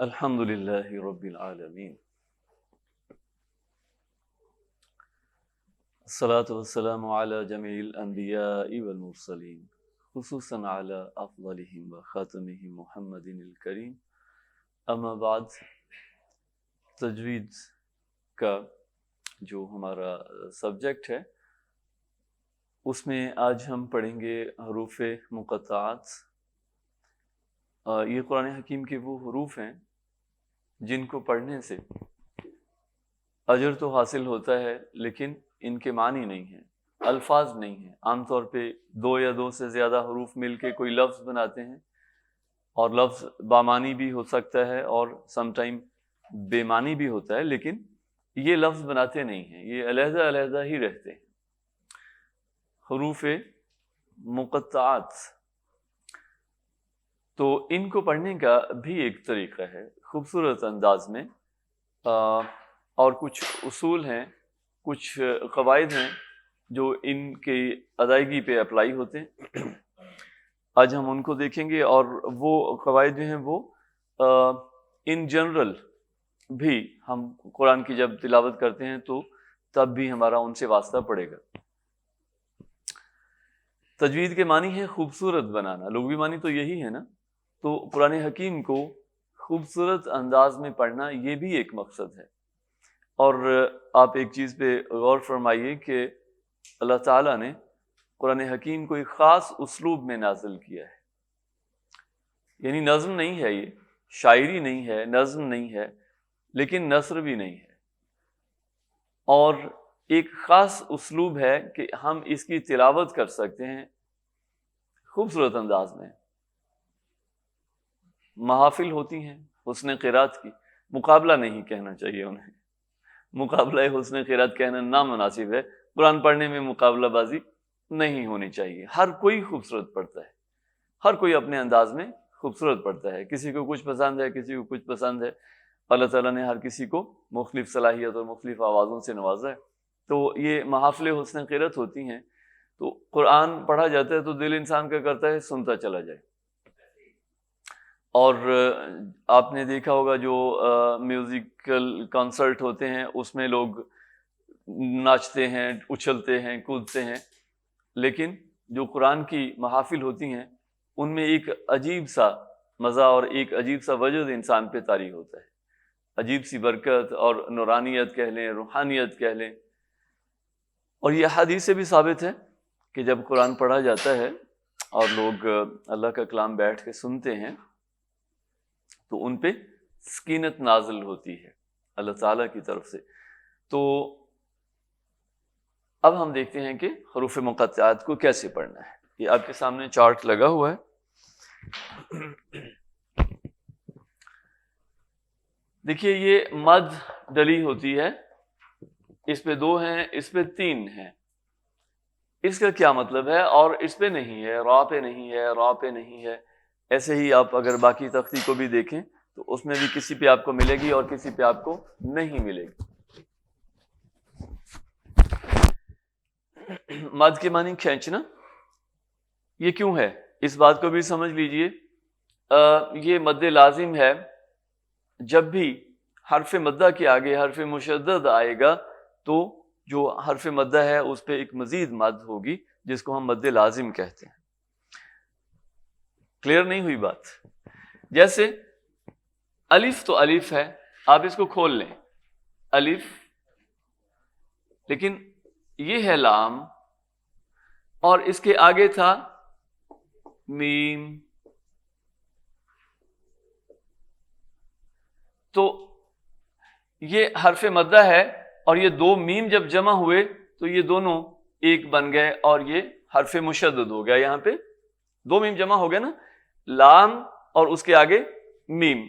الحمد للہ رب العالمین، الصلاة والسلام علی جمیع الانبیاء والمرسلین، خصوصاً علی افضلہم وخاتمہم محمد الکریم۔ اما بعد، تجوید کا جو ہمارا سبجیکٹ ہے اس میں آج ہم پڑھیں گے حروف مقطعات۔ یہ قرآن حکیم کے وہ حروف ہیں جن کو پڑھنے سے اجر تو حاصل ہوتا ہے، لیکن ان کے معنی نہیں ہیں، الفاظ نہیں ہیں۔ عام طور پہ دو یا دو سے زیادہ حروف مل کے کوئی لفظ بناتے ہیں، اور لفظ بامانی بھی ہو سکتا ہے اور سم ٹائم بے معنی بھی ہوتا ہے، لیکن یہ لفظ بناتے نہیں ہیں، یہ علیحدہ علیحدہ ہی رہتے ہیں۔ حروف مقطعات، تو ان کو پڑھنے کا بھی ایک طریقہ ہے خوبصورت انداز میں، اور کچھ اصول ہیں، کچھ قواعد ہیں جو ان کی ادائیگی پہ اپلائی ہوتے ہیں۔ آج ہم ان کو دیکھیں گے، اور وہ قواعد جو ہیں وہ ان جنرل بھی ہم قرآن کی جب تلاوت کرتے ہیں تو تب بھی ہمارا ان سے واسطہ پڑے گا۔ تجوید کے معنی ہے خوبصورت بنانا، لغوی معنی تو یہی ہے نا، تو قرآن حکیم کو خوبصورت انداز میں پڑھنا یہ بھی ایک مقصد ہے۔ اور آپ ایک چیز پہ غور فرمائیے کہ اللہ تعالیٰ نے قرآن حکیم کو ایک خاص اسلوب میں نازل کیا ہے، یعنی نظم نہیں ہے، یہ شاعری نہیں ہے، نظم نہیں ہے، لیکن نثر بھی نہیں ہے، اور ایک خاص اسلوب ہے کہ ہم اس کی تلاوت کر سکتے ہیں خوبصورت انداز میں۔ محافل ہوتی ہیں حسن قرات کی، مقابلہ نہیں کہنا چاہیے انہیں، مقابلہ حسن قرات کہنا نامناسب ہے۔ قرآن پڑھنے میں مقابلہ بازی نہیں ہونی چاہیے۔ ہر کوئی خوبصورت پڑھتا ہے، ہر کوئی اپنے انداز میں خوبصورت پڑھتا ہے، کسی کو کچھ پسند ہے، کسی کو کچھ پسند ہے۔ اللہ تعالیٰ نے ہر کسی کو مختلف صلاحیت اور مختلف آوازوں سے نوازا ہے، تو یہ محافل حسن قرات ہوتی ہیں۔ تو قرآن پڑھا جاتا ہے تو دل انسان کا کرتا ہے سنتا چلا جائے۔ اور آپ نے دیکھا ہوگا جو میوزیکل کنسرٹ ہوتے ہیں اس میں لوگ ناچتے ہیں، اچھلتے ہیں، کودتے ہیں، لیکن جو قرآن کی محافل ہوتی ہیں ان میں ایک عجیب سا مزہ اور ایک عجیب سا وجد انسان پہ طاری ہوتا ہے، عجیب سی برکت اور نورانیت کہہ لیں، روحانیت کہہ لیں۔ اور یہ حدیث سے بھی ثابت ہے کہ جب قرآن پڑھا جاتا ہے اور لوگ اللہ کا کلام بیٹھ کے سنتے ہیں تو ان پہ سکینت نازل ہوتی ہے اللہ تعالیٰ کی طرف سے۔ تو اب ہم دیکھتے ہیں کہ حروف مقطعات کو کیسے پڑھنا ہے۔ یہ آپ کے سامنے چارٹ لگا ہوا ہے، دیکھیے یہ مد ڈلی ہوتی ہے، اس پہ 2 ہیں، اس پہ 3 ہیں۔ اس کا کیا مطلب ہے؟ اور اس پہ نہیں ہے، را پہ نہیں ہے، را پہ نہیں ہے۔ ایسے ہی آپ اگر باقی تختی کو بھی دیکھیں تو اس میں بھی کسی پہ آپ کو ملے گی اور کسی پہ آپ کو نہیں ملے گی۔ مد کے معنی کھینچنا، یہ کیوں ہے اس بات کو بھی سمجھ لیجئے۔ یہ مد لازم ہے، جب بھی حرف مدہ کے آگے حرف مشدد آئے گا تو جو حرف مدہ ہے اس پہ ایک مزید مد ہوگی جس کو ہم مد لازم کہتے ہیں۔ کلیئر نہیں ہوئی بات؟ جیسے الف تو الف ہے، آپ اس کو کھول لیں، الف، لیکن یہ ہے لام اور اس کے آگے تھا میم، تو یہ حرف مدہ ہے، اور یہ 2 میم جب جمع ہوئے تو یہ دونوں ایک بن گئے اور یہ حرف مشدد ہو گیا۔ یہاں پہ 2 میم جمع ہو گئے نا، لام اور اس کے آگے میم،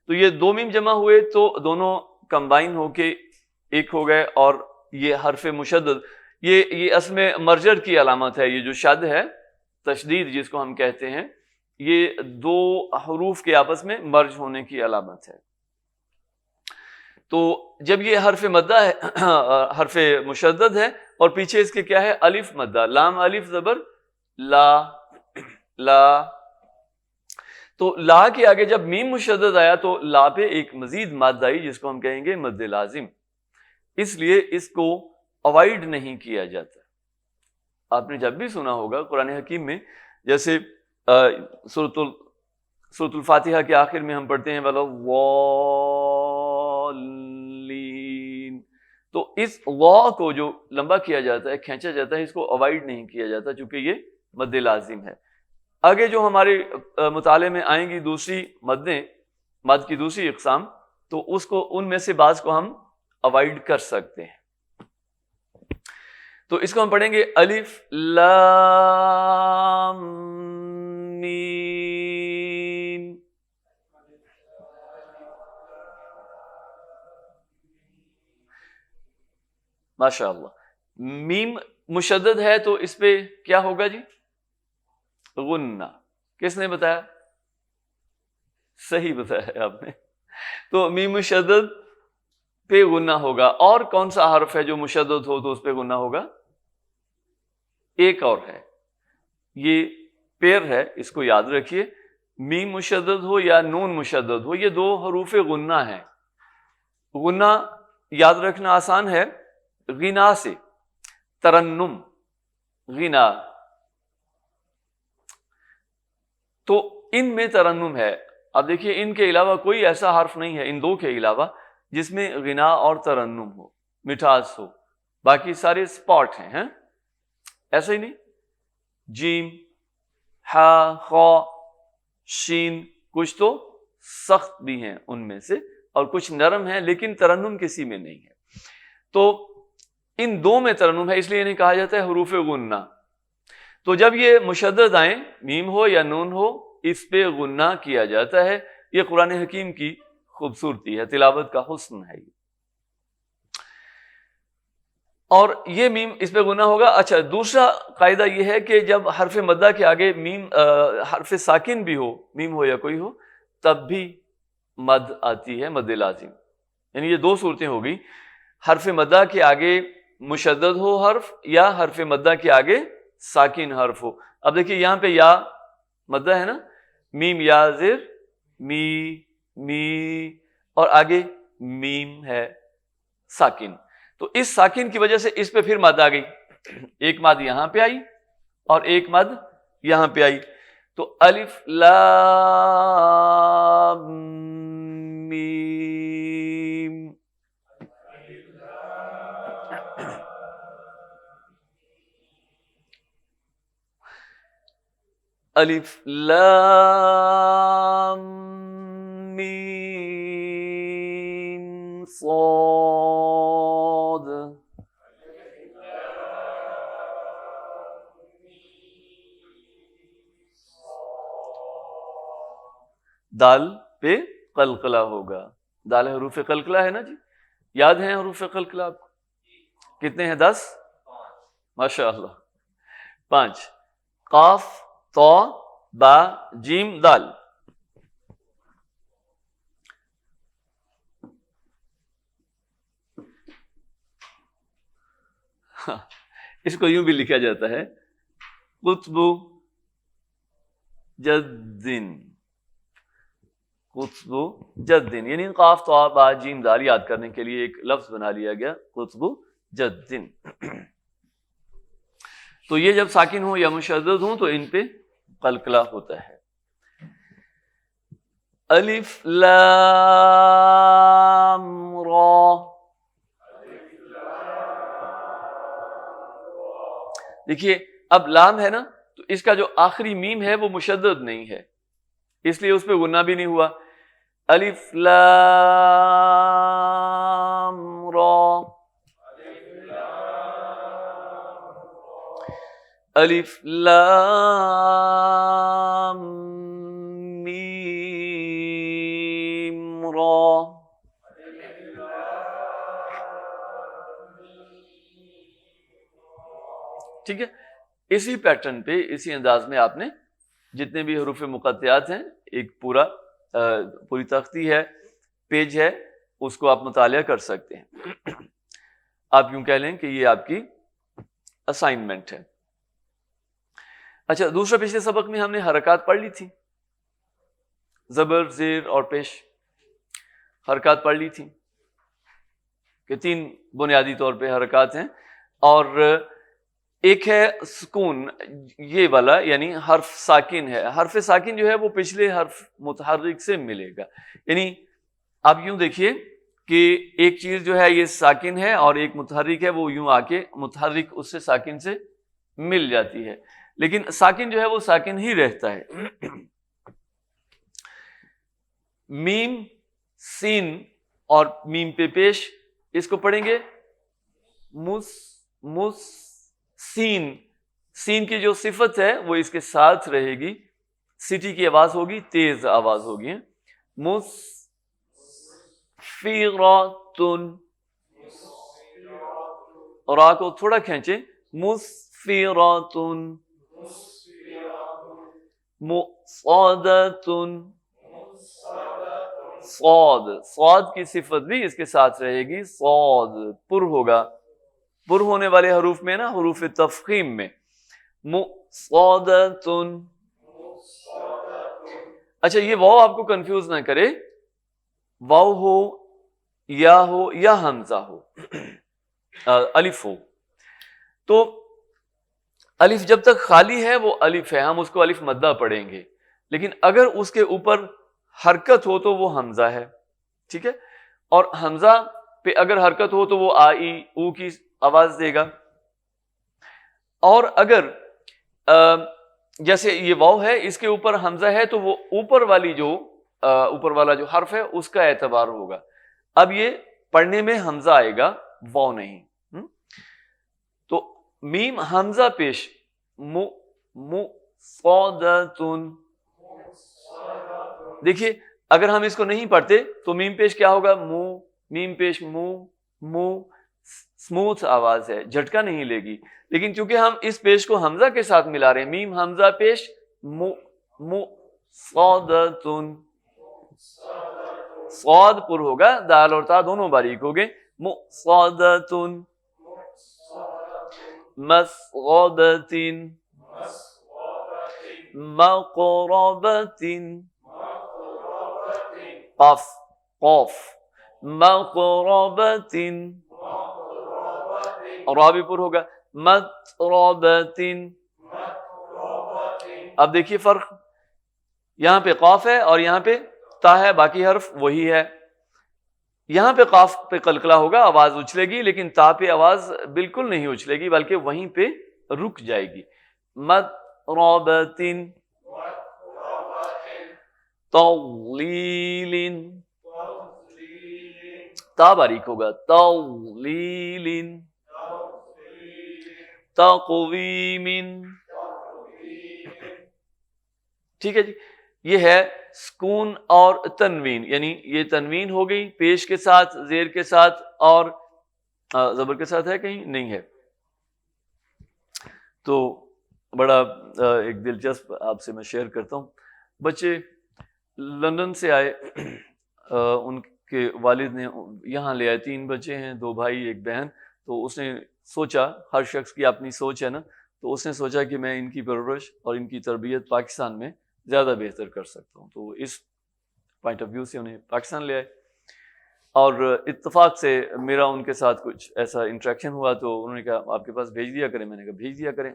تو یہ 2 میم جمع ہوئے تو دونوں کمبائن ہو کے ایک ہو گئے، اور یہ حرف مشدد، یہ اصل میں مرجر کی علامت ہے۔ یہ جو شد ہے، تشدید جس کو ہم کہتے ہیں، یہ 2 حروف کے آپس میں مرج ہونے کی علامت ہے۔ تو جب یہ حرف مدہ ہے، حرف مشدد ہے، اور پیچھے اس کے کیا ہے؟ الف مدہ، لام الف زبر لا، لا، تو لا کے آگے جب میم مشدد آیا تو لا پہ ایک مزید مادہ آئی جس کو ہم کہیں گے مد لازم، اس لیے اس کو اوائڈ نہیں کیا جاتا۔ آپ نے جب بھی سنا ہوگا قرآن حکیم میں، جیسے سورۃ الفاتحہ کے آخر میں ہم پڑھتے ہیں وَلَضَّالِّينَ، تو اس وا کو جو لمبا کیا جاتا ہے، کھینچا جاتا ہے، اس کو اوائڈ نہیں کیا جاتا چونکہ یہ مد لازم ہے۔ آگے جو ہمارے مطالعے میں آئیں گی دوسری مدیں، مد کی دوسری اقسام، تو اس کو ان میں سے بعض کو ہم اوائڈ کر سکتے ہیں۔ تو اس کو ہم پڑھیں گے الف لام میم۔ ماشاء اللہ، میم مشدد ہے تو اس پہ کیا ہوگا جی؟ غنہ۔ کس نے بتایا؟ صحیح بتایا ہے آپ نے۔ تو میم مشدد پہ غنہ ہوگا۔ اور کون سا حرف ہے جو مشدد ہو تو اس پہ غنہ ہوگا؟ ایک اور ہے، یہ پیر ہے، اس کو یاد رکھیے۔ میم مشدد ہو یا نون مشدد ہو، یہ دو حروف غنہ ہیں۔ غنہ یاد رکھنا آسان ہے، غنا سے، ترنم، غنا، تو ان میں ترنم ہے۔ اب دیکھیے ان کے علاوہ کوئی ایسا حرف نہیں ہے، ان دو کے علاوہ، جس میں غنا اور ترنم ہو، مٹھاس ہو، باقی سارے سپاٹ ہیں۔ ایسا ہی نہیں، جیم، ہا، خا، شین، کچھ تو سخت بھی ہیں ان میں سے اور کچھ نرم ہیں، لیکن ترنم کسی میں نہیں ہے۔ تو ان دو میں ترنم ہے، اس لیے انہیں کہا جاتا ہے حروف غنہ۔ تو جب یہ مشدد آئیں، میم ہو یا نون ہو، اس پہ غنہ کیا جاتا ہے۔ یہ قرآن حکیم کی خوبصورتی ہے، تلاوت کا حسن ہے یہ۔ اور یہ میم اس پہ غنہ ہوگا۔ اچھا، دوسرا قاعدہ یہ ہے کہ جب حرف مدہ کے آگے میم حرف ساکن بھی ہو، میم ہو یا کوئی ہو، تب بھی مد آتی ہے، مد لازم۔ یعنی یہ دو صورتیں ہو گئی، حرف مدہ کے آگے مشدد ہو حرف، یا حرف مدہ کے آگے ساکن حرف ہو۔ اب دیکھیے یہاں پہ یا مدہ ہے نا، میم یا زیر می، می، اور آگے میم ہے ساکن۔ تو اس ساکن کی وجہ سے اس پہ پھر مد آ گئی، ایک مد یہاں پہ آئی اور ایک مد یہاں پہ آئی، تو الف لام میم۔ الف لام میم صاد۔ دال پہ قلقلہ ہوگا، دال حروف قلقلہ ہے نا جی، یاد ہیں حروف قلقلہ آپ کو؟ کتنے ہیں؟ 10؟ ماشاء اللہ، 5، قاف، طا، با، جیم، دال۔ اس کو یوں بھی لکھا جاتا ہے قطب جدن، قطب جدن، یعنی قاف، طا، با، جیم، دال یاد کرنے کے لیے ایک لفظ بنا لیا گیا، قطب جدن۔ تو یہ جب ساکن ہوں یا مشدد ہوں تو ان پہ قلقلہ ہوتا ہے۔ الف لام را۔ دیکھیے اب لام ہے نا، تو اس کا جو آخری میم ہے وہ مشدد نہیں ہے، اس لیے اس پہ غنہ بھی نہیں ہوا۔ الف لام را، الف لام میم را۔ ٹھیک ہے، اسی پیٹرن پہ، اسی انداز میں آپ نے جتنے بھی حروف مقطعات ہیں، ایک پوری تختی ہے، پیج ہے، اس کو آپ مطالعہ کر سکتے ہیں۔ آپ یوں کہہ لیں کہ یہ آپ کی اسائنمنٹ ہے۔ اچھا، دوسرا پچھلے سبق میں ہم نے حرکات پڑھ لی تھی، زبر زیر اور پیش حرکات پڑھ لی تھی کہ 3 بنیادی طور پہ حرکات ہیں، اور ایک ہے سکون، یہ والا یعنی حرف ساکن ہے. حرف ساکن جو ہے وہ پچھلے حرف متحرک سے ملے گا. یعنی آپ یوں دیکھیے کہ ایک چیز جو ہے یہ ساکن ہے اور ایک متحرک ہے، وہ یوں آ کے متحرک اس سے ساکن سے مل جاتی ہے، لیکن ساکن جو ہے وہ ساکن ہی رہتا ہے. میم سین اور میم پہ پیش، اس کو پڑھیں گے مس سین. سین کی جو صفت ہے وہ اس کے ساتھ رہے گی، سٹی کی آواز ہوگی، تیز آواز ہوگی. مسفراتن، را کو تھوڑا کھینچیں، مسفراتن. مصادتن، صاد کی صفت بھی اس کے ساتھ رہے گی، صاد پر ہوگا. پر ہونے والے حروف میں نا، حروف تفخیم میں مصادتن. اچھا یہ واو آپ کو کنفیوز نہ کرے، واو ہو یا حمزہ ہو، الف ہو، تو الف جب تک خالی ہے وہ الف ہے، ہم اس کو الف مدہ پڑھیں گے، لیکن اگر اس کے اوپر حرکت ہو تو وہ حمزہ ہے. ٹھیک ہے، اور حمزہ پہ اگر حرکت ہو تو وہ آئی او کی آواز دے گا. اور اگر جیسے یہ واو ہے، اس کے اوپر حمزہ ہے تو وہ اوپر والا جو حرف ہے اس کا اعتبار ہوگا. اب یہ پڑھنے میں حمزہ آئے گا، واو نہیں. تو میم حمزہ پیش مصادتن. دیکھیے اگر ہم اس کو نہیں پڑھتے تو میم پیش کیا ہوگا، میم پیش اسموتھ آواز ہے، جھٹکا نہیں لے گی. لیکن چونکہ ہم اس پیش کو حمزہ کے ساتھ ملا رہے ہیں، میم حمزہ پیش مصادتن. صاد پر ہوگا، دال اور تا دونوں باریک ہو گئے. مصادتن، مسغبتن، مقربتن، قاف مقربتن، را بھی پر ہوگا، متربتن. اب دیکھیے فرق، یہاں پہ قاف ہے اور یہاں پہ تا ہے، باقی حرف وہی ہے. یہاں پہ قاف پہ قلقلہ ہوگا، آواز اچھلے گی، لیکن تا پہ آواز بالکل نہیں اچھلے گی بلکہ وہیں پہ رک جائے گی. متربتن، تولیل، تا باریک ہوگا، تولیل، تقویم. ٹھیک ہے جی، یہ ہے سکون اور تنوین. یعنی یہ تنوین ہو گئی پیش کے ساتھ، زیر کے ساتھ اور زبر کے ساتھ. ہے کہیں نہیں ہے. تو بڑا ایک دلچسپ آپ سے میں شیئر کرتا ہوں. بچے لندن سے آئے، ان کے والد نے یہاں لے آئے. 3 بچے ہیں، 2 بھائی 1 بہن. تو اس نے سوچا، ہر شخص کی اپنی سوچ ہے نا، تو اس نے سوچا کہ میں ان کی پرورش اور ان کی تربیت پاکستان میں زیادہ بہتر کر سکتا ہوں. تو اس پوائنٹ آف ویو سے انہیں پاکستان لے آئے، اور اتفاق سے میرا ان کے ساتھ کچھ ایسا انٹریکشن ہوا تو انہوں نے کہا آپ کے پاس بھیج دیا کریں. میں نے کہا بھیج دیا کریں.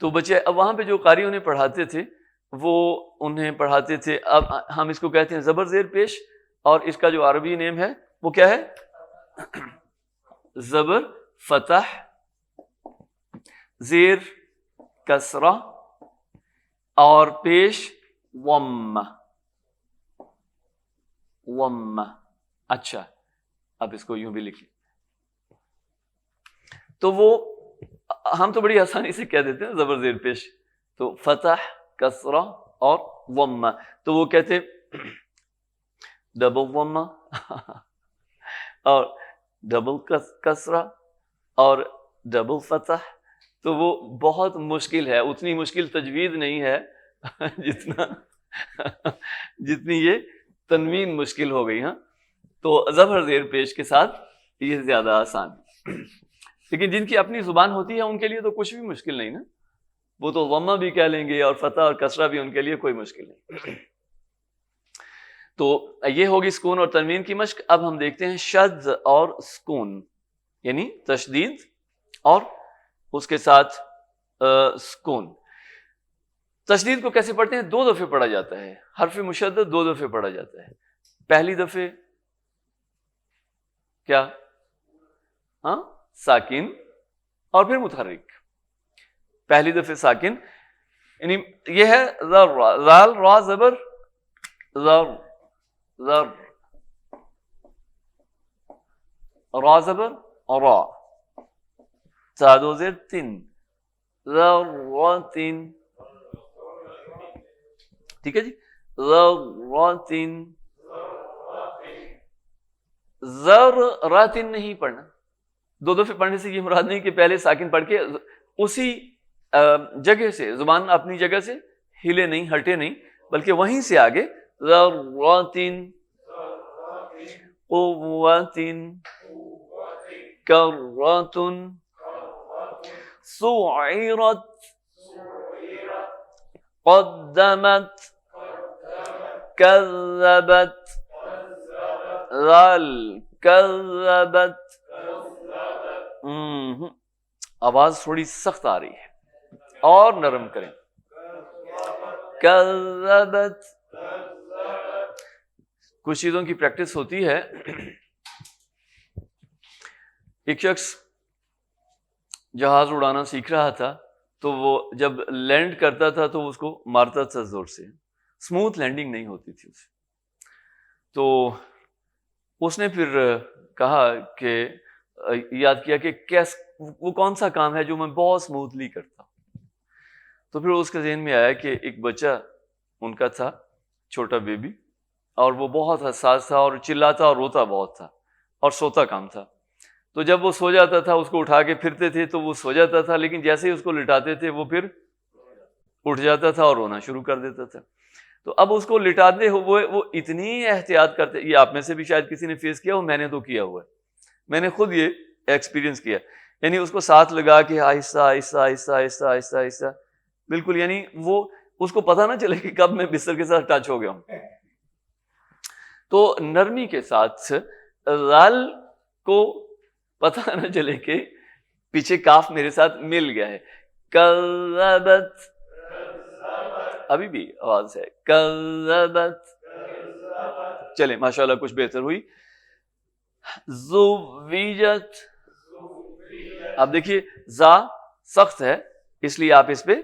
تو بچے اب وہاں پہ جو قاری انہیں پڑھاتے تھے وہ انہیں پڑھاتے تھے. اب ہم اس کو کہتے ہیں زبر زیر پیش، اور اس کا جو عربی نیم ہے وہ کیا ہے، زبر فتح، زیر کسرہ اور پیش وم. اچھا اب اس کو یوں بھی لکھیں. تو وہ ہم تو بڑی آسانی سے کہہ دیتے ہیں زبر زیر پیش. تو فتح، کسرہ اور وم. تو وہ کہتے ڈبل وم اور ڈبل کسرہ اور ڈبل فتح. تو وہ بہت مشکل ہے، اتنی مشکل تجوید نہیں ہے جتنی یہ تنوین مشکل ہو گئی. ہاں تو زبر زیر پیش کے ساتھ یہ زیادہ آسان ہے، لیکن جن کی اپنی زبان ہوتی ہے ان کے لیے تو کچھ بھی مشکل نہیں نا. وہ تو ضمہ بھی کہہ لیں گے اور فتح اور کسرہ بھی ان کے لیے کوئی مشکل نہیں. تو یہ ہوگی سکون اور تنوین کی مشق. اب ہم دیکھتے ہیں شذ اور سکون, یعنی تشدید اور اس کے ساتھ سکون. تشدید کو کیسے پڑھتے ہیں؟ 2 دفعے پڑھا جاتا ہے. حرف مشدد 2 دفعے پڑھا جاتا ہے. پہلی دفعے کیا؟ ہاں, ساکن اور پھر متحرک. پہلی دفعے ساکن, یعنی یہ ہے زال را زبر زر, زر را زبر اور را, ساد و زیر تن, ذراتن, ٹھیک ہے جی, ذراتن. ذراتن نہیں پڑھنا. 2 دفعے پڑھنے سے یہ مراد نہیں کہ پہلے ساکن پڑھ کے اسی جگہ سے, زبان اپنی جگہ سے ہلے نہیں, ہٹے نہیں, بلکہ وہیں سے آگے ذراتن, قوتن, کراتن, سعیرت, قدمت, کذبت, غل, کذبت. آواز تھوڑی سخت آ رہی ہے اور نرم کریں. کذبت. کچھ چیزوں کی پریکٹس ہوتی ہے. ایک شخص جہاز اڑانا سیکھ رہا تھا, تو وہ جب لینڈ کرتا تھا تو اس کو مارتا تھا زور سے, اسموتھ لینڈنگ نہیں ہوتی تھی اسے. تو اس نے پھر کہا کہ یاد کیا کہ وہ کون سا کام ہے جو میں بہت اسموتھلی کرتا ہوں. تو پھر اس کے ذہن میں آیا کہ ایک بچہ ان کا تھا, چھوٹا بیبی, اور وہ بہت حساس تھا اور چلاتا اور روتا بہت تھا اور سوتا کام تھا. تو جب وہ سو جاتا تھا اس کو اٹھا کے پھرتے تھے تو وہ سو جاتا تھا, لیکن جیسے ہی اس کو لٹاتے تھے وہ پھر اٹھ جاتا تھا اور رونا شروع کر دیتا تھا. تو اب اس کو لٹاتے ہوئے وہ اتنی احتیاط کرتے, یہ آپ میں سے بھی شاید کسی نے فیس کیا ہو, میں نے تو کیا ہوا ہے, میں نے خود یہ ایکسپیرینس کیا. یعنی اس کو ساتھ لگا کے آہستہ آہستہ آہستہ آہستہ آہستہ آہستہ بالکل, یعنی وہ اس کو پتہ نہ چلے کہ کب میں بستر کے ساتھ ٹچ ہو گیا ہوں. تو نرمی کے ساتھ غل کو پتہ نہ چلے کہ پیچھے کاف میرے ساتھ مل گیا ہے. کذبت, ابھی بھی آواز ہے, کذبت. چلیں ماشاءاللہ کچھ بہتر ہوئی. زوجت, اب دیکھیے زا سخت ہے اس لیے آپ اس پہ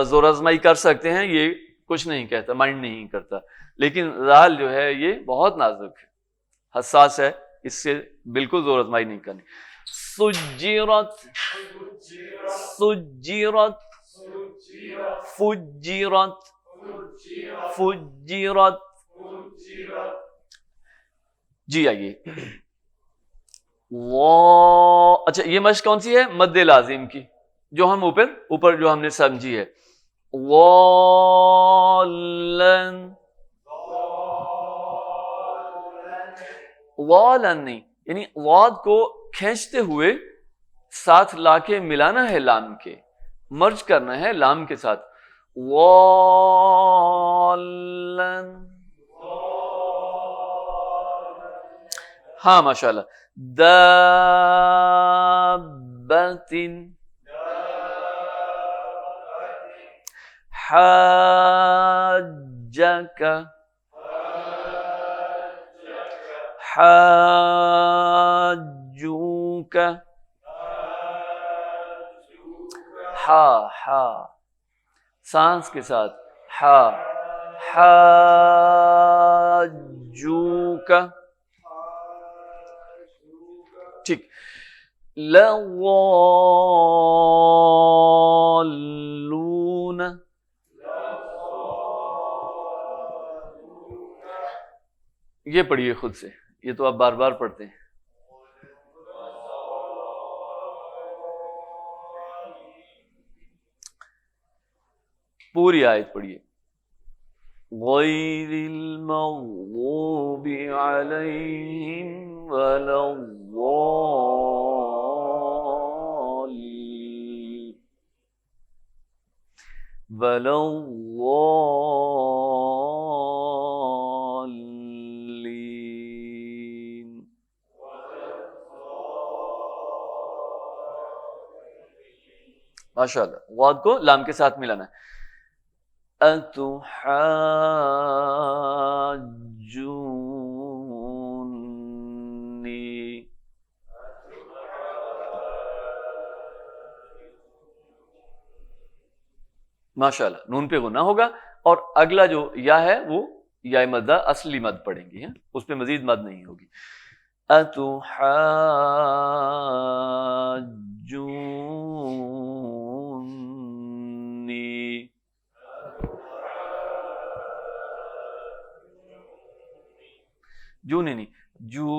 زور آزمائی کر سکتے ہیں, یہ کچھ نہیں کہتا, مائنڈ نہیں کرتا. لیکن زال جو ہے یہ بہت نازک ہے, حساس ہے, اس سے بالکل زور آزمائی نہیں کرنی. سجیرت, سجیرت, فجیرت, فجیرت. جی آئیے. اچھا یہ مشق کون سی ہے؟ مد لازم کی, جو ہم اوپر جو ہم نے سمجھی ہے. والن, والن نہیں, یعنی واد کو کھینچتے ہوئے ساتھ لا کے ملانا ہے, لام کے مرج کرنا ہے لام کے ساتھ. والن, ہاں ماشاءاللہ. دابتن, حاجک, حاجوک, ہا سانس کے ساتھ, حاجوک. ٹھیک. لضالون, یہ پڑھیے خود سے, یہ تو آپ بار بار پڑھتے ہیں. پوری آیت پڑھیے. غیر المغضوب علیہم ولا الضالین. ولا الضالين. ماشاء اللہ. غاد کو لام کے ساتھ ملانا ہے. اتحاجونی. ماشاءاللہ. نون پہ غنہ ہوگا اور اگلا جو یا ہے وہ یا مدہ اصلی مد پڑھیں گے، اس پہ مزید مد نہیں ہوگی. اتحاجونی. جونی نہیں، جونی.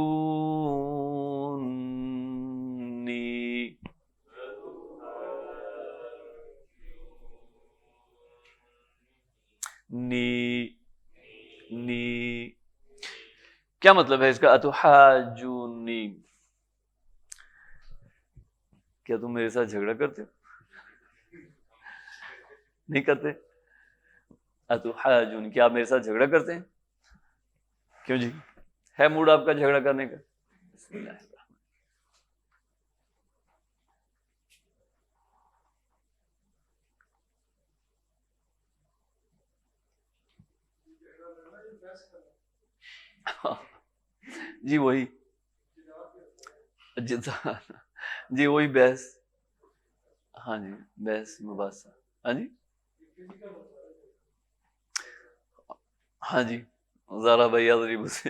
نی نی کیا مطلب ہے اس کا؟ اتحاجونی. کیا تم میرے ساتھ جھگڑا کرتے ہو؟ نہیں کرتے؟ اتحاجونی، کیا آپ میرے ساتھ جھگڑا کرتے ہیں؟ کیوں جی؟ ہے موڈ آپ کا جھگڑا کرنے کا؟ بسم اللہ. جی وہی جی وہی بحث. ہاں جی بحث مباحثہ. ہاں جی ہاں جی زارا بھائی ضریب سے.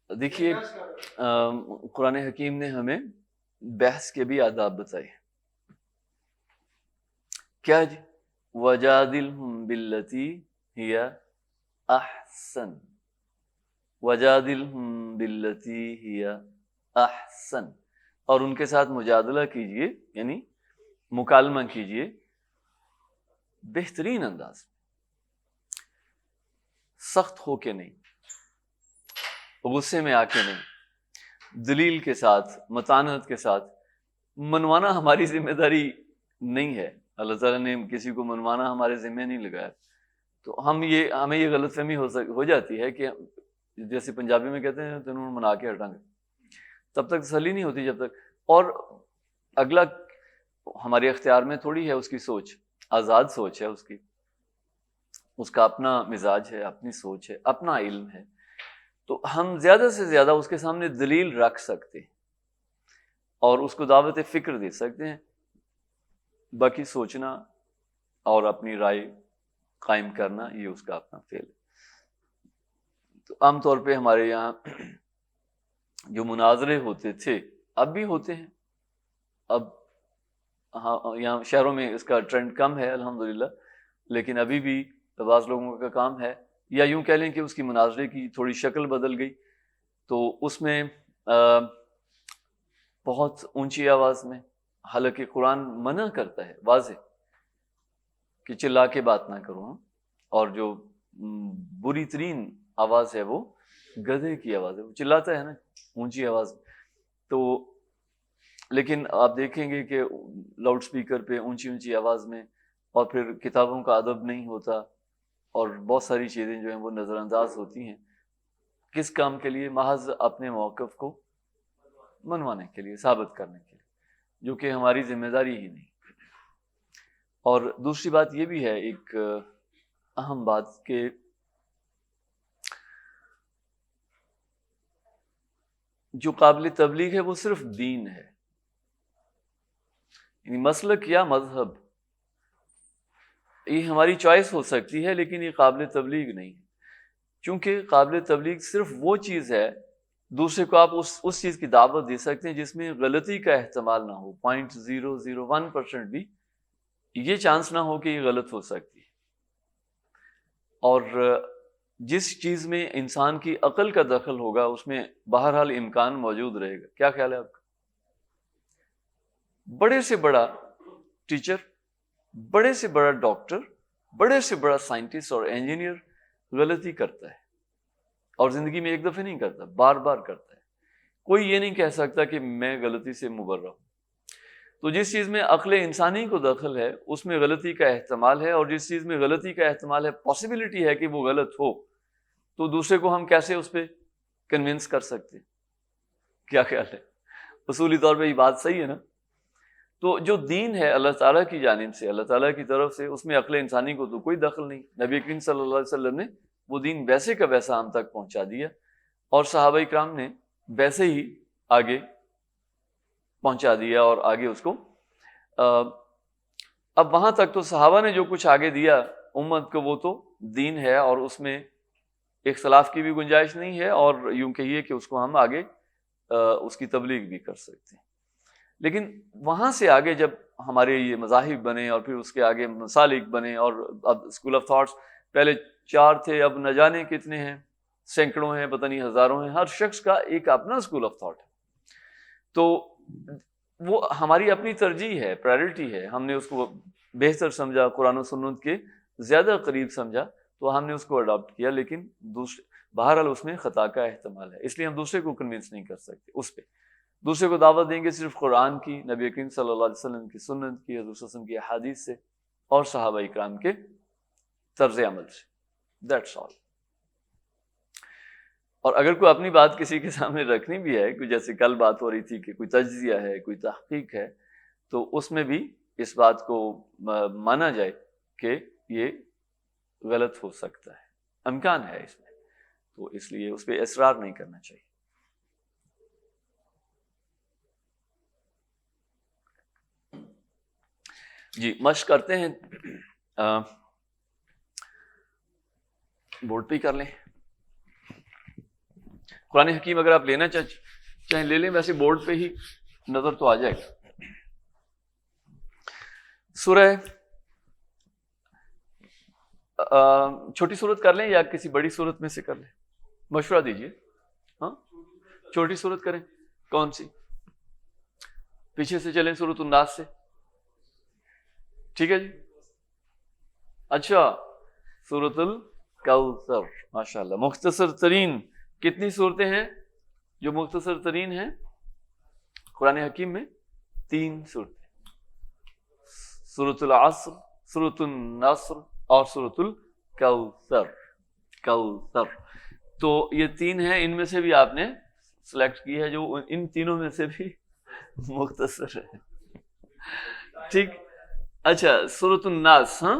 دیکھیے قرآن حکیم نے ہمیں بحث کے بھی آداب بتائے. کیا جی؟ وجادلہم باللتی ہی احسن. وجادلہم باللتی ہی احسن. اور ان کے ساتھ مجادلہ کیجئے، یعنی مکالمہ کیجئے بہترین انداز میں، سخت ہو کے نہیں، غصے میں آ کے نہیں، دلیل کے ساتھ، متانت کے ساتھ. منوانا ہماری ذمہ داری نہیں ہے. اللہ تعالیٰ نے کسی کو منوانا ہمارے ذمہ نہیں لگایا. تو ہمیں یہ غلط فہمی ہو جاتی ہے کہ جیسے پنجابی میں کہتے ہیں تینوں منا کے ہٹاں گے. تب تک تسلی نہیں ہوتی جب تک. اور اگلا ہمارے اختیار میں تھوڑی ہے، اس کی سوچ آزاد سوچ ہے، اس کا اپنا مزاج ہے، اپنی سوچ ہے، اپنا علم ہے. تو ہم زیادہ سے زیادہ اس کے سامنے دلیل رکھ سکتے ہیں اور اس کو دعوت فکر دے سکتے ہیں. باقی سوچنا اور اپنی رائے قائم کرنا یہ اس کا اپنا فعل ہے. تو عام طور پہ ہمارے یہاں جو مناظرے ہوتے تھے، اب بھی ہوتے ہیں. اب ہاں یہاں شہروں میں اس کا ٹرینڈ کم ہے الحمدللہ، لیکن ابھی بھی بعض لوگوں کا کام ہے، یا یوں کہہ لیں کہ اس کی مناظرے کی تھوڑی شکل بدل گئی. تو اس میں بہت اونچی آواز میں، حالانکہ قرآن منع کرتا ہے واضح کہ چلا کے بات نہ کرو، اور جو بری ترین آواز ہے وہ گدھے کی آواز ہے. وہ چلاتا ہے نا اونچی آواز. تو لیکن آپ دیکھیں گے کہ لاؤڈ سپیکر پہ اونچی اونچی آواز میں، اور پھر کتابوں کا ادب نہیں ہوتا، اور بہت ساری چیزیں جو ہیں وہ نظر انداز ہوتی ہیں. کس کام کے لیے؟ محض اپنے موقف کو منوانے کے لیے، ثابت کرنے کے لیے، جو کہ ہماری ذمہ داری ہی نہیں. اور دوسری بات یہ بھی ہے، ایک اہم بات، کہ جو قابل تبلیغ ہے وہ صرف دین ہے، یعنی مسلک یا مذہب. یہ ہماری چوائس ہو سکتی ہے لیکن یہ قابل تبلیغ نہیں ہے. چونکہ قابل تبلیغ صرف وہ چیز ہے، دوسرے کو آپ اس چیز کی دعوت دے سکتے ہیں جس میں غلطی کا احتمال نہ ہو. 0.001% بھی یہ چانس نہ ہو کہ یہ غلط ہو سکتی ہے. اور جس چیز میں انسان کی عقل کا دخل ہوگا اس میں بہرحال امکان موجود رہے گا. کیا خیال ہے آپ کا؟ بڑے سے بڑا ٹیچر، بڑے سے بڑا ڈاکٹر، بڑے سے بڑا سائنٹسٹ اور انجینئر غلطی کرتا ہے، اور زندگی میں ایک دفعہ نہیں کرتا، بار بار کرتا ہے. کوئی یہ نہیں کہہ سکتا کہ میں غلطی سے مبرہ ہوں. تو جس چیز میں عقل انسانی کو دخل ہے اس میں غلطی کا احتمال ہے، اور جس چیز میں غلطی کا احتمال ہے، پاسبلٹی ہے کہ وہ غلط ہو، تو دوسرے کو ہم کیسے اس پہ کنونس کر سکتے؟ کیا خیال ہے؟ اصولی طور پہ یہ بات صحیح ہے نا؟ تو جو دین ہے اللہ تعالیٰ کی جانب سے، اللہ تعالیٰ کی طرف سے، اس میں عقل انسانی کو تو کوئی دخل نہیں. نبی کریم صلی اللہ علیہ وسلم نے وہ دین ویسے کا ویسا ہم تک پہنچا دیا، اور صحابہ کرام نے ویسے ہی آگے پہنچا دیا اور آگے اس کو اب وہاں تک تو صحابہ نے جو کچھ آگے دیا امت کو وہ تو دین ہے، اور اس میں اختلاف کی بھی گنجائش نہیں ہے، اور یوں کہیے کہ اس کو ہم آگے اس کی تبلیغ بھی کر سکتے ہیں. لیکن وہاں سے آگے جب ہمارے یہ مذاہب بنے اور پھر اس کے آگے مسالک بنے، اور اب اسکول آف تھاٹس پہلے 4 تھے، اب نہ جانے کتنے ہیں، سینکڑوں ہیں، پتہ نہیں ہزاروں ہیں. ہر شخص کا ایک اپنا اسکول آف تھاٹ ہے، تو وہ ہماری اپنی ترجیح ہے، پرائرٹی ہے. ہم نے اس کو بہتر سمجھا، قرآن و سنت کے زیادہ قریب سمجھا، تو ہم نے اس کو اڈاپٹ کیا. لیکن بہرحال اس میں خطا کا احتمال ہے، اس لیے ہم دوسرے کو کنونس نہیں کر سکتے اس پہ. دوسرے کو دعوت دیں گے صرف قرآن کی، نبی کریم صلی اللہ علیہ وسلم کی سنت کی، حضور صلی اللہ علیہ وسلم کی احادیث سے، اور صحابہ اکرام کے طرز عمل سے. That's all. اور اگر کوئی اپنی بات کسی کے سامنے رکھنی بھی ہے، کوئی جیسے کل بات ہو رہی تھی کہ کوئی تجزیہ ہے، کوئی تحقیق ہے، تو اس میں بھی اس بات کو مانا جائے کہ یہ غلط ہو سکتا ہے، امکان ہے اس میں، تو اس لیے اس پہ اصرار نہیں کرنا چاہیے. جی مشق کرتے ہیں، بورڈ پہ ہی کر لیں. قرآن حکیم اگر آپ لینا چاہیں لے لیں، ویسے بورڈ پہ ہی نظر تو آ جائے گا. سورہ چھوٹی سورت کر لیں یا کسی بڑی سورت میں سے کر لیں؟ مشورہ دیجیے. ہاں چھوٹی سورت کریں. کون سی؟ پیچھے سے چلیں، سورۃ الناس سے. ٹھیک ہے جی. اچھا، سورۃ الکوثر. ماشاء اللہ. مختصر ترین کتنی صورتیں ہیں جو مختصر ترین ہیں قرآن حکیم میں؟ 3 صورتیں، سورۃ العصر، سورۃ النصر اور سورۃ الکوثر. کوثر. تو یہ 3 ہیں، ان میں سے بھی آپ نے سلیکٹ کی ہے جو ان تینوں میں سے بھی مختصر ہے. ٹھیک. اچھا سورۃ الناس ہاں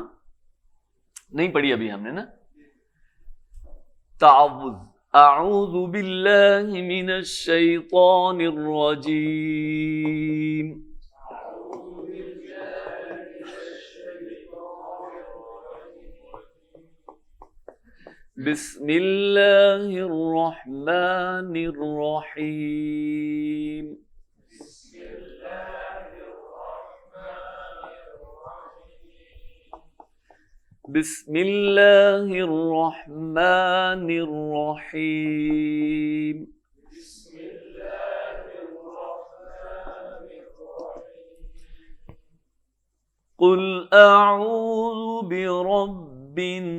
نہیں پڑھی ابھی ہم نے نا. تعوذ. اعوذ باللہ من الشیطان الرجیم. بسم اللہ الرحمن الرحیم. بسم اللہ الرحمن الرحیم. قل اعوذ برب الناس.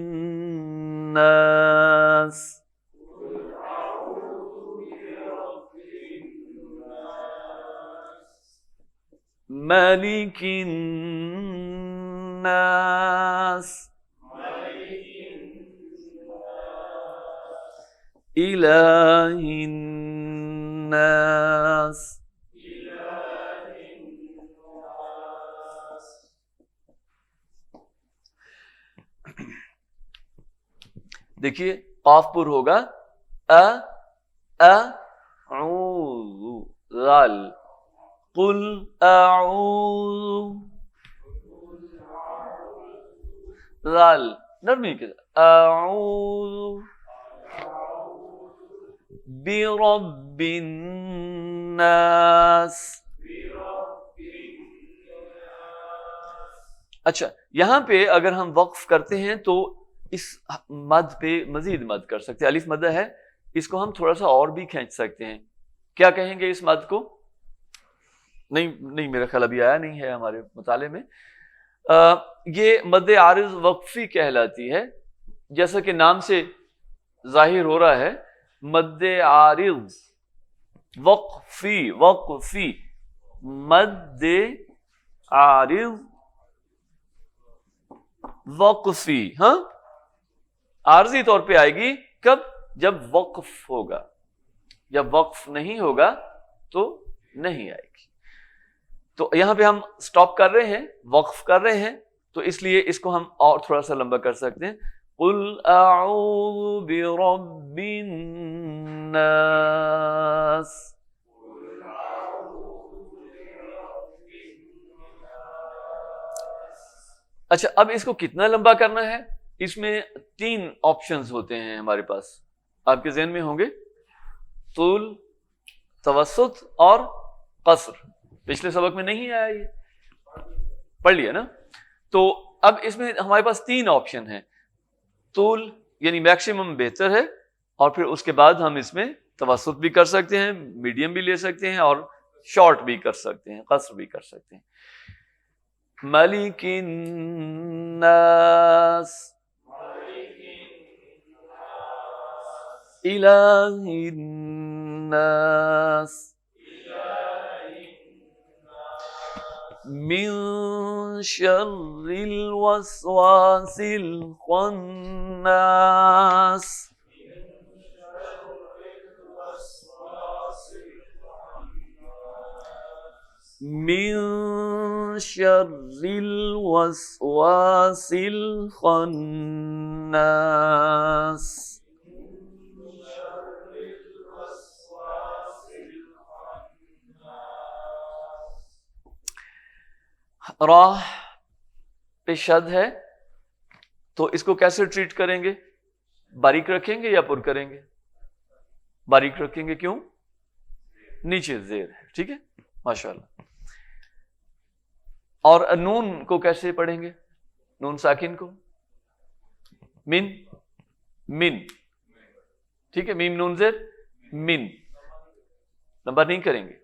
ملک الناس. الہ الناس. دیکھیے قاف پر ہوگا اعوذ غال. قل اعوذ غال نرمی کے اعوذ برب الناس. اچھا یہاں پہ اگر ہم وقف کرتے ہیں تو اس مد پہ مزید مد کر سکتے ہیں. الف مد ہے، اس کو ہم تھوڑا سا اور بھی کھینچ سکتے ہیں. کیا کہیں گے اس مد کو؟ نہیں میرا خیال ابھی آیا نہیں ہے ہمارے مطالعے میں. یہ مد عارض وقفی کہلاتی ہے، جیسا کہ نام سے ظاہر ہو رہا ہے. مد عارض وقفی وقفی مد عارض وقفی، ہاں عارضی طور پہ آئے گی کب؟ جب وقف ہوگا، جب وقف نہیں ہوگا تو نہیں آئے گی. تو یہاں پہ ہم سٹاپ کر رہے ہیں، وقف کر رہے ہیں، تو اس لیے اس کو ہم اور تھوڑا سا لمبا کر سکتے ہیں. قل اعوذ برب الناس. اچھا اب اس کو کتنا لمبا کرنا ہے؟ اس میں 3 آپشنز ہوتے ہیں ہمارے پاس، آپ کے ذہن میں ہوں گے، طول، توسط اور قصر. پچھلے سبق میں نہیں آیا، یہ پڑھ لیا نا. تو اب اس میں ہمارے پاس 3 آپشن ہیں. طول یعنی میکسیمم بہتر ہے، اور پھر اس کے بعد ہم اس میں توسط بھی کر سکتے ہیں، میڈیم بھی لے سکتے ہیں، اور شارٹ بھی کر سکتے ہیں، قصر بھی کر سکتے ہیں. ملک الناس الہ الناس من شر الوسواس الخناس من شر الوسواس الخناس. راہ پہ شد ہے تو اس کو کیسے ٹریٹ کریں گے؟ باریک رکھیں گے یا پر کریں گے؟ باریک رکھیں گے. کیوں؟ نیچے زیر ہے، ٹھیک ہے، ماشاءاللہ. اور نون کو کیسے پڑھیں گے؟ نون ساکن کو من، من، ٹھیک ہے، میم نون زیر من، نمبر نہیں کریں گے.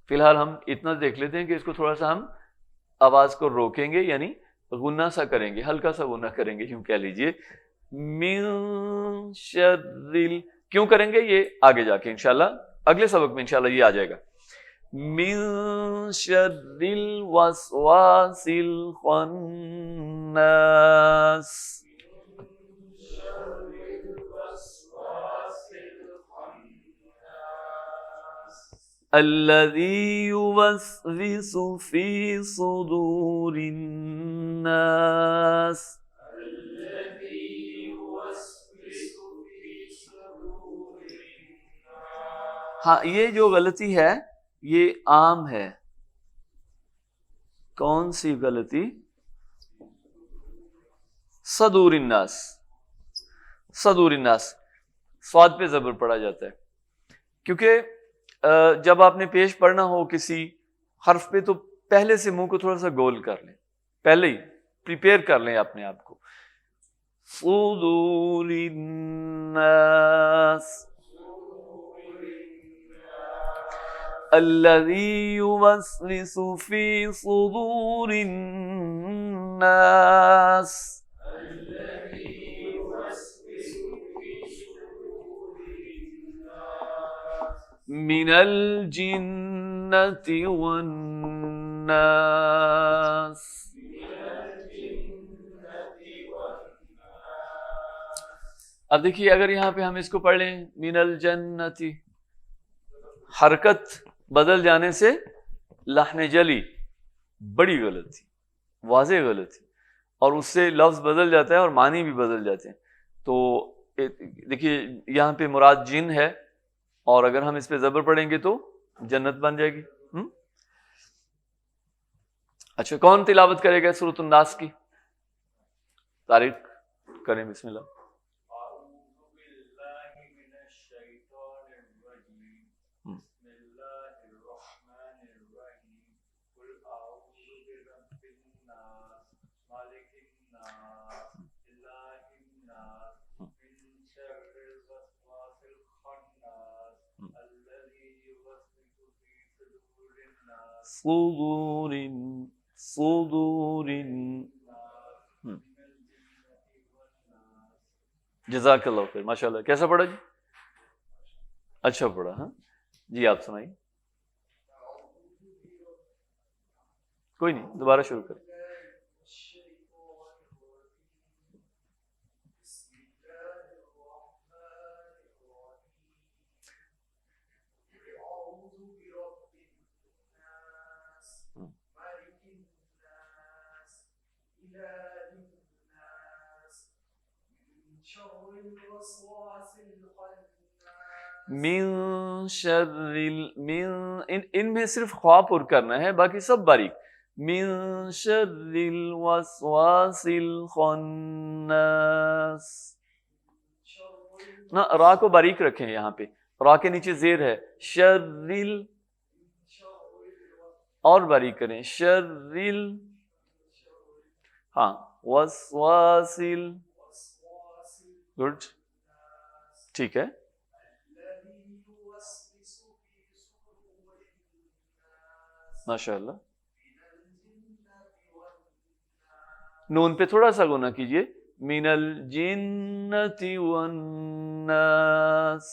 فی الحال ہم اتنا دیکھ لیتے ہیں کہ اس کو تھوڑا سا ہم آواز کو روکیں گے، یعنی غنہ سا کریں گے، ہلکا سا غنہ کریں گے، یوں کہہ لیجئے. من شر کیوں کریں گے یہ آگے جا کے انشاءاللہ اگلے سبق میں انشاءاللہ یہ آ جائے گا. من شر الوسواس الخناس الذي يوسوس في صدور الناس. ہاں یہ جو غلطی ہے یہ عام ہے. کون سی غلطی؟ صدور الناس، صدور الناس سواد پہ زبر پڑا جاتا ہے، کیونکہ جب آپ نے پیش پڑھنا ہو کسی حرف پہ تو پہلے سے منہ کو تھوڑا سا گول کر لیں، پہلے ہی پریپیئر کر لیں اپنے آپ کو. صدور الناس الذي يوسوس في صدور الناس من الجنة والناس. اب دیکھیے اگر یہاں پہ ہم اس کو پڑھ لیں من الجنتی، حرکت بدل جانے سے لحن جلی، بڑی غلطی، واضح غلطی، اور اس سے لفظ بدل جاتا ہے اور معنی بھی بدل جاتے ہیں. تو دیکھیے یہاں پہ مراد جن ہے، اور اگر ہم اس پہ زبر پڑھیں گے تو جنت بن جائے گی. اچھا کون تلاوت کرے گا سورۃ الناس کی؟ طارق کریں، بسم اللہ. صدور صدور. جزاک اللہ خیر، ماشاء اللہ. کیسا پڑھا جی؟ اچھا پڑھا. ہاں جی آپ سنائیے. کوئی نہیں دوبارہ شروع کریں. من شر ان میں صرف خواہ پر کرنا ہے، باقی سب باریک. من شر الوسواس الخناس. نا را کو باریک رکھیں، یہاں پہ را کے نیچے زیر ہے. شر اور باریک کریں. شر ہاں وسواس گڈ ٹھیک ہے. ماشاء اللہ. نون پہ تھوڑا سا گنا کیجئے. من الجنۃ والناس.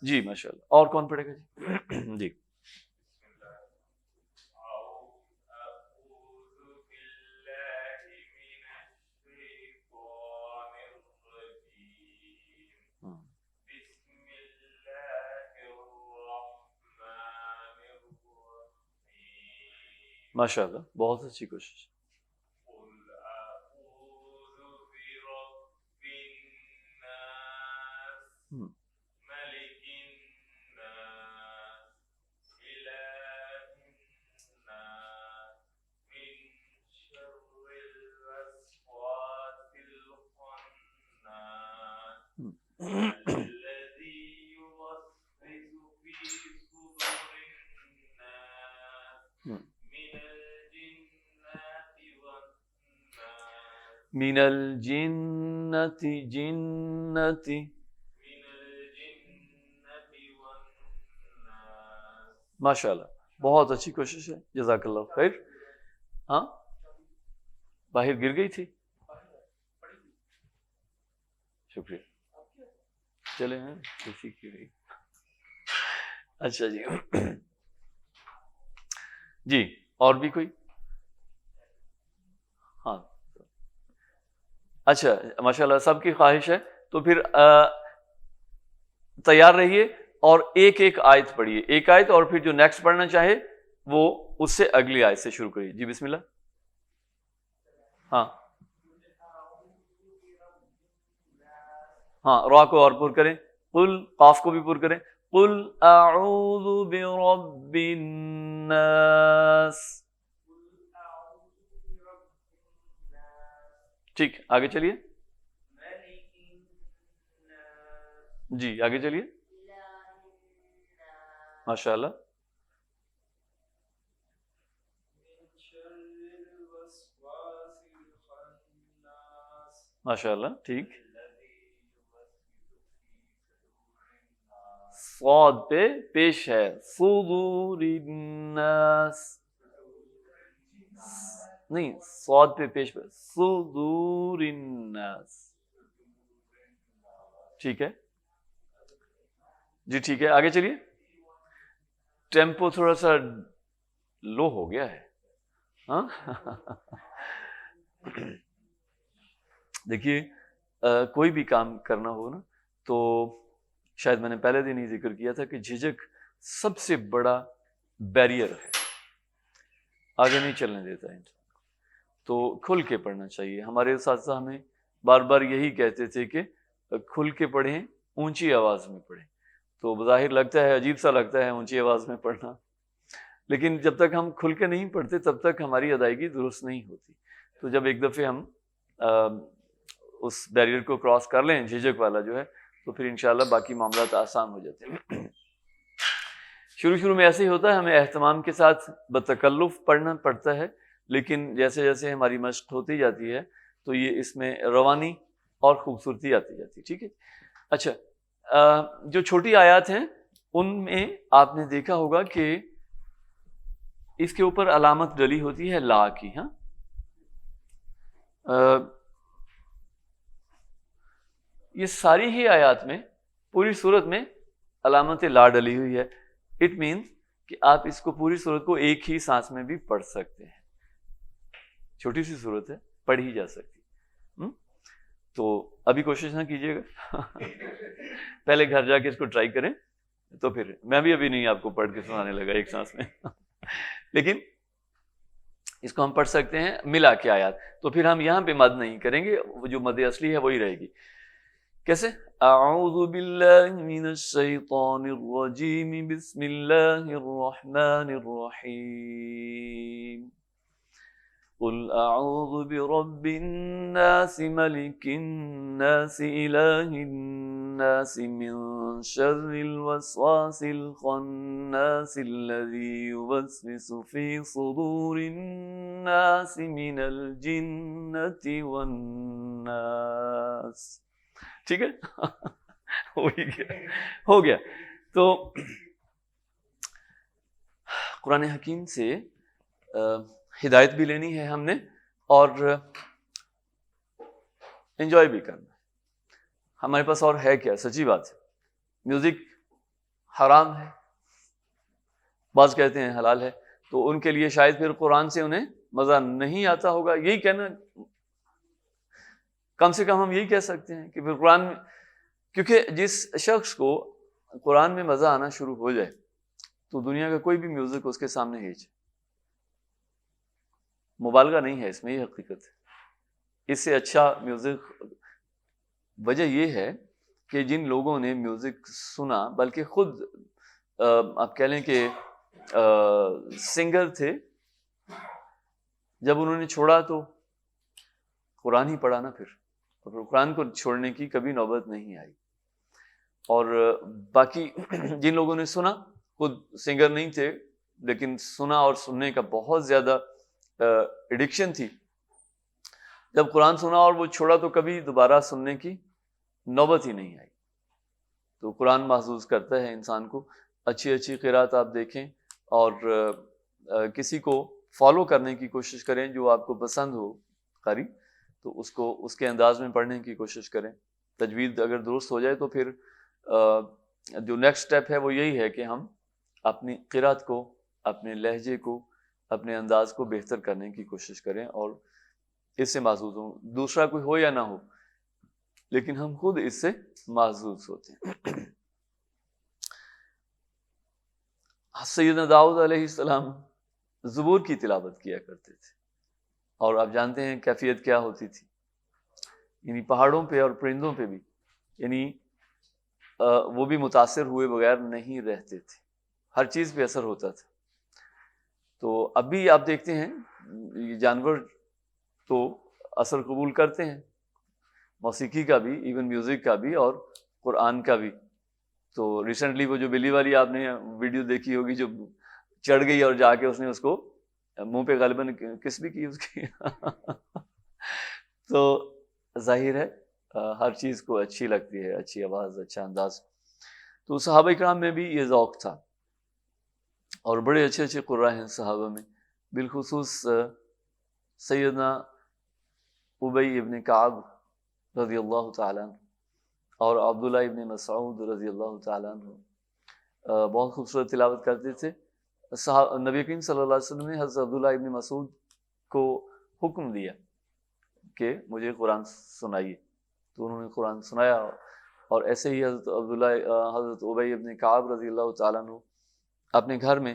جی ماشاء اللہ. اور کون پڑھے گا جی؟ جی ماشاء اللہ بہت اچھی کوشش. من الجنۃ جنتی. ماشاء اللہ بہت اچھی کوشش ہے. جزاک اللہ خیر. ہاں باہر گر گئی تھی. شکریہ. چلے ہیں خوشی کی گئی. اچھا جی جی اور بھی کوئی؟ ہاں اچھا ماشاء اللہ سب کی خواہش ہے تو پھر تیار رہیے اور ایک ایک آیت پڑھیے. ایک آیت اور پھر جو نیکسٹ پڑھنا چاہے وہ اس سے اگلی آیت سے شروع کریے. جی بسم اللہ. ہاں ہاں را کو اور پر کریں. قل قاف کو بھی پر کریں. قل اعوذ برب الناس. ٹھیک آگے چلیے. جی آگے چلیے. ماشاء اللہ. ماشاء اللہ ٹھیک. صاد پہ پیش ہے. صدور الناس نہیں صاد پہ پیش پہ صدور الناس. ٹھیک ہے جی ٹھیک ہے آگے چلیے. ٹیمپو تھوڑا سا لو ہو گیا ہے. ہاں دیکھیے کوئی بھی کام کرنا ہو نا تو شاید میں نے پہلے دن ہی ذکر کیا تھا کہ جھجک سب سے بڑا بیریئر ہے، آگے نہیں چلنے دیتا ہے انسان. تو کھل کے پڑھنا چاہیے. ہمارے اساتذہ ہمیں بار بار یہی کہتے تھے کہ کھل کے پڑھیں، اونچی آواز میں پڑھیں. تو بظاہر لگتا ہے عجیب سا لگتا ہے اونچی آواز میں پڑھنا، لیکن جب تک ہم کھل کے نہیں پڑھتے تب تک ہماری ادائیگی درست نہیں ہوتی. تو جب ایک دفعہ ہم اس بیریئر کو کراس کر لیں جھجک والا جو ہے تو پھر انشاءاللہ باقی معاملات آسان ہو جاتے ہیں. شروع میں ایسے ہی ہوتا ہے، ہمیں اہتمام کے ساتھ بتکلف پڑھنا پڑتا ہے، لیکن جیسے جیسے ہماری مشق ہوتی جاتی ہے تو یہ اس میں روانی اور خوبصورتی آتی جاتی ہے. ٹھیک ہے. اچھا جو چھوٹی آیات ہیں ان میں آپ نے دیکھا ہوگا کہ اس کے اوپر علامت ڈلی ہوتی ہے لا کی. ہاں یہ ساری ہی آیات میں پوری صورت میں علامت لا ڈلی ہوئی ہے. اٹ مینس کہ آپ اس کو پوری صورت کو ایک ہی سانس میں بھی پڑھ سکتے ہیں. چھوٹی سی صورت ہے, پڑھ ہی جا سکتی. تو ابھی کوشش نہ کیجیے گا, پہلے گھر جا کے اس کو ٹرائی کریں. تو پھر میں بھی ابھی نہیں آپ کو پڑھ کے سنانے لگا ایک سانس میں, لیکن اس کو ہم پڑھ سکتے ہیں ملا کے آیات. تو پھر ہم یہاں پہ مد نہیں کریں گے, وہ جو مد اصلی ہے وہی رہے گی. کیسے؟ اعوذ باللہ من الشیطان الرجیم بسم اللہ الرحمن الرحیم قل اعوذ برب الناس ملک الناس الہ الناس من شر الوسواس الخناس الذی یوسوس فی صدور الناس من الجنۃ والناس. ٹھیک ہے, ہو گیا. تو قرآن حکیم سے ہدایت بھی لینی ہے ہم نے, اور انجوائے بھی کرنا ہے. ہمارے پاس اور ہے کیا؟ سچی بات ہے, میوزک حرام ہے, بعض کہتے ہیں حلال ہے. تو ان کے لیے شاید پھر قرآن سے انہیں مزہ نہیں آتا ہوگا. یہی کہنا, کم سے کم ہم یہی کہہ سکتے ہیں کہ پھر قرآن میں, کیونکہ جس شخص کو قرآن میں مزہ آنا شروع ہو جائے تو دنیا کا کوئی بھی میوزک اس کے سامنے ہیچ. مبالغہ نہیں ہے اس میں, یہ حقیقت ہے. اس سے اچھا میوزک, وجہ یہ ہے کہ جن لوگوں نے میوزک سنا, بلکہ خود آپ کہہ لیں کہ سنگر تھے, جب انہوں نے چھوڑا تو قرآن ہی پڑھا نا پھر, اور قرآن کو چھوڑنے کی کبھی نوبت نہیں آئی. اور باقی جن لوگوں نے سنا, خود سنگر نہیں تھے لیکن سنا, اور سننے کا بہت زیادہ ایڈکشن تھی, جب قرآن سنا اور وہ چھوڑا تو کبھی دوبارہ سننے کی نوبت ہی نہیں آئی. تو قرآن محظوظ کرتا ہے انسان کو. اچھی اچھی قرات آپ دیکھیں اور کسی کو فالو کرنے کی کوشش کریں جو آپ کو پسند ہو قاری, تو اس کو اس کے انداز میں پڑھنے کی کوشش کریں. تجوید اگر درست ہو جائے تو پھر جو نیکسٹ سٹیپ ہے وہ یہی ہے کہ ہم اپنی قرات کو, اپنے لہجے کو, اپنے انداز کو بہتر کرنے کی کوشش کریں اور اس سے محظوظ ہوں. دوسرا کوئی ہو یا نہ ہو, لیکن ہم خود اس سے محظوظ ہوتے ہیں. سیدنا داؤد علیہ السلام زبور کی تلاوت کیا کرتے تھے, اور آپ جانتے ہیں کیفیت کیا ہوتی تھی, یعنی پہاڑوں پہ اور پرندوں پہ بھی, یعنی وہ بھی متاثر ہوئے بغیر نہیں رہتے تھے, ہر چیز پہ اثر ہوتا تھا. تو اب بھی آپ دیکھتے ہیں یہ جانور تو اثر قبول کرتے ہیں, موسیقی کا بھی, ایون میوزک کا بھی, اور قرآن کا بھی. تو ریسنٹلی وہ جو بلی والی آپ نے ویڈیو دیکھی ہوگی, جو چڑھ گئی اور جا کے اس نے اس کو منہ پہ غالباً کس بھی کی اس کی. تو ظاہر ہے ہر چیز کو اچھی لگتی ہے, اچھی آواز, اچھا انداز. تو صحابہ کرام میں بھی یہ ذوق تھا, اور بڑے اچھے اچھے قراء ہیں صحابہ میں, بالخصوص سیدنا ابی ابن کعب رضی اللہ تعالیٰ عنہ اور عبداللہ ابن مسعود رضی اللہ تعالیٰ عنہ بہت خوبصورت تلاوت کرتے تھے. نبی کریم صلی اللہ علیہ وسلم نے حضرت عبداللہ ابن مسعود کو حکم دیا کہ مجھے قرآن سنائیے, تو انہوں نے قرآن سنایا. اور ایسے ہی حضرت ابی ابن کعب رضی اللہ تعالیٰ عنہ اپنے گھر میں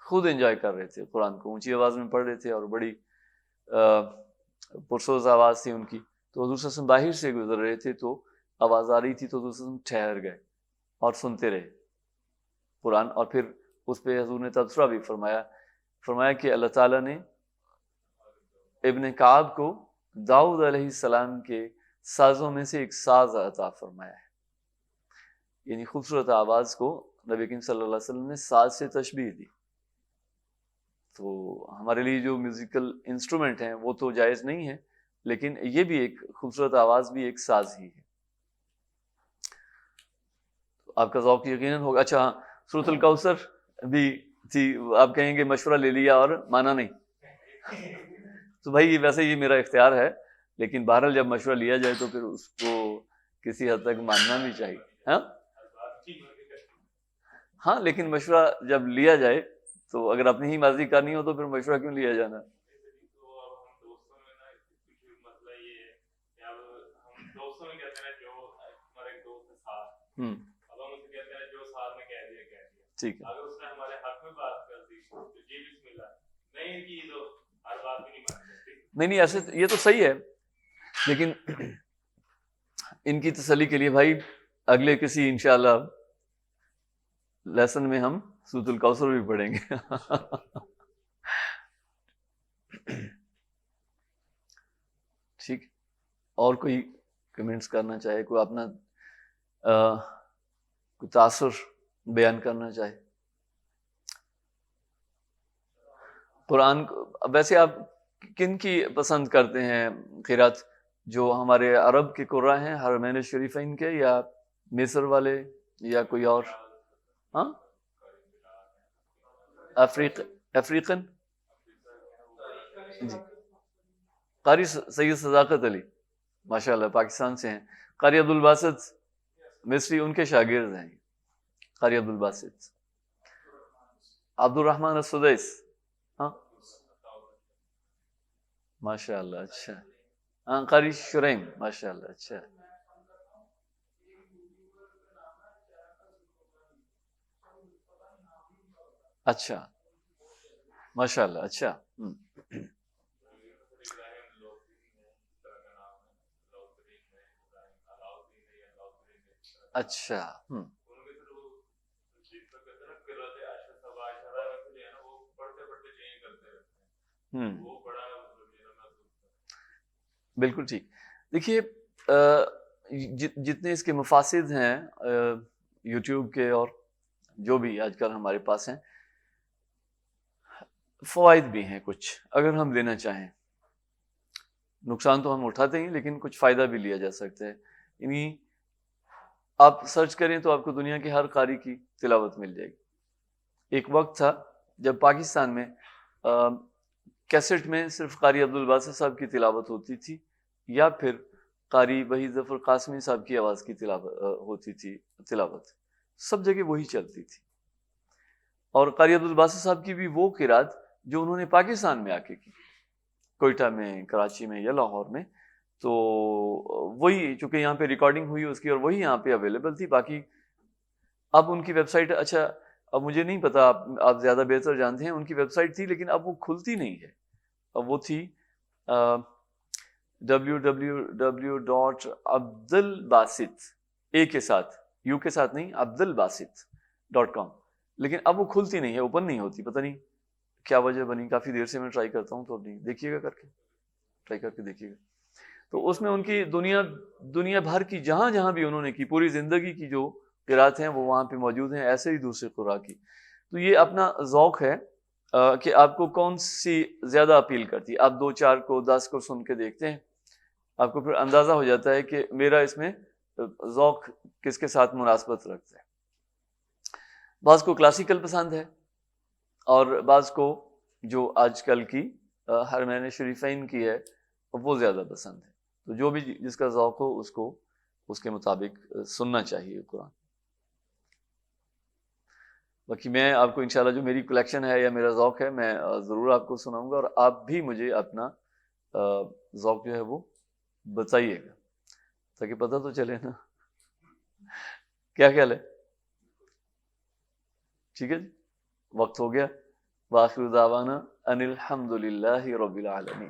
خود انجوائے کر رہے تھے, قرآن کو اونچی آواز میں پڑھ رہے تھے, اور بڑی پرسوز آواز تھی ان کی. تو حضور صلی اللہ علیہ وسلم باہر سے گزر رہے تھے, تو آواز آ رہی تھی, تو حضور صلی اللہ علیہ وسلم ٹھہر گئے اور سنتے رہے قرآن. اور پھر اس پہ حضور نے تبصرہ بھی فرمایا کہ اللہ تعالیٰ نے ابن کعب کو داؤد علیہ السلام کے سازوں میں سے ایک ساز عطا فرمایا ہے. یعنی خوبصورت آواز کو نبی کریم صلی اللہ علیہ وسلم نے ساز سے تشبیہ دی. تو ہمارے لیے جو میوزیکل انسٹرومنٹ ہیں وہ تو جائز نہیں ہے, لیکن یہ بھی ایک خوبصورت آواز بھی ایک ساز ہی ہے. آپ کا ذوق یقیناً ہوگا. اچھا ہاں, سورۃ الکوثر بھی تھی, آپ کہیں گے مشورہ لے لیا اور مانا نہیں. تو بھائی ویسے یہ میرا اختیار ہے, لیکن بہرحال جب مشورہ لیا جائے تو پھر اس کو کسی حد تک ماننا بھی چاہیے. ہاں ہاں لیکن مشورہ جب لیا جائے تو اگر اپنی ہی مرضی کرنی ہو تو پھر مشورہ کیوں لیا جانا. ٹھیک ہے نہیں ایسے یہ تو صحیح ہے، لیکن ان کی تسلی کے لیے بھائی اگلے کسی انشاءاللہ لیسن میں ہم سورۃ الکوثر بھی پڑھیں گے. ٹھیک، اور کوئی کمنٹس کرنا چاہے، کوئی اپنا کوئی تاثر بیان کرنا چاہے قرآن ویسے آپ کن کی پسند کرتے ہیں قرات؟ جو ہمارے عرب کے قرآن ہیں حرمین شریفین کے، یا مصر والے، یا کوئی اور؟ ہاں افریقن جی، قاری سید صداقت علی ماشاء اللہ پاکستان سے ہیں. قاری عبدالباسط مصری ان کے شاگرد ہیں. قاری عبدالباسط، عبد الرحمن السدیس، ہاں ماشاء اللہ اچھا. ہاں قاری شریم ماشاء اللہ اچھا. اچھا ماشاء اللہ اچھا. اچھا بالکل ٹھیک. دیکھیے جتنے اس کے مفاسد ہیں یوٹیوب کے اور جو بھی آج کل ہمارے پاس ہیں، فوائد بھی ہیں کچھ اگر ہم لینا چاہیں. نقصان تو ہم اٹھاتے ہیں لیکن کچھ فائدہ بھی لیا جا سکتا ہے. یعنی آپ سرچ کریں تو آپ کو دنیا کے ہر قاری کی تلاوت مل جائے گی. ایک وقت تھا جب پاکستان میں کیسٹ میں صرف قاری عبدالباسط صاحب کی تلاوت ہوتی تھی، یا پھر قاری وحید ظفر قاسمی صاحب کی آواز کی تلاوت ہوتی تھی. تلاوت سب جگہ وہی چلتی تھی. اور قاری عبدالباسط صاحب کی بھی وہ قرات جو انہوں نے پاکستان میں آ کے کی، کوئٹہ میں، کراچی میں یا لاہور میں، تو وہی چونکہ یہاں پہ ریکارڈنگ ہوئی اس کی اور وہی یہاں پہ اویلیبل تھی. باقی اب ان کی ویب سائٹ، اچھا اب مجھے نہیں پتا، آپ زیادہ بہتر جانتے ہیں، ان کی ویب سائٹ تھی لیکن اب وہ کھلتی نہیں ہے. اب وہ تھی www.abdulbasit اے کے ساتھ، یو کے ساتھ نہیں، abdulbasit.com، لیکن اب وہ کھلتی نہیں ہے، اوپن نہیں ہوتی. پتہ نہیں کیا وجہ بنی. کافی دیر سے میں ٹرائی کرتا ہوں تو اب نہیں. دیکھیے گا کر کے، ٹرائی کر کے دیکھیے گا. تو اس میں ان کی دنیا بھر کی جہاں جہاں بھی انہوں نے کی، پوری زندگی کی جو قرات ہیں وہ وہاں پہ موجود ہیں، ایسے ہی دوسرے قرآن کی. تو یہ اپنا ذوق ہے کہ آپ کو کون سی زیادہ اپیل کرتی ہے. آپ 2-4 کو 10 کو سن کے دیکھتے ہیں، آپ کو پھر اندازہ ہو جاتا ہے کہ میرا اس میں ذوق کس کے ساتھ مناسبت رکھتا ہے. بعض کو کلاسیکل پسند ہے اور بعض کو جو آج کل کی حرمین شریفین کی ہے وہ زیادہ پسند ہے. تو جو بھی جس کا ذوق ہو اس کو اس کے مطابق سننا چاہیے قرآن. باقی میں آپ کو انشاءاللہ جو میری کلیکشن ہے یا میرا ذوق ہے میں ضرور آپ کو سناؤں گا، اور آپ بھی مجھے اپنا ذوق جو ہے وہ بتائیے گا تاکہ پتہ تو چلے نا. کیا خیال ہے؟ ٹھیک ہے جی، وقت ہو گیا. وآخر دعوانا ان الحمد للہ رب العالمین.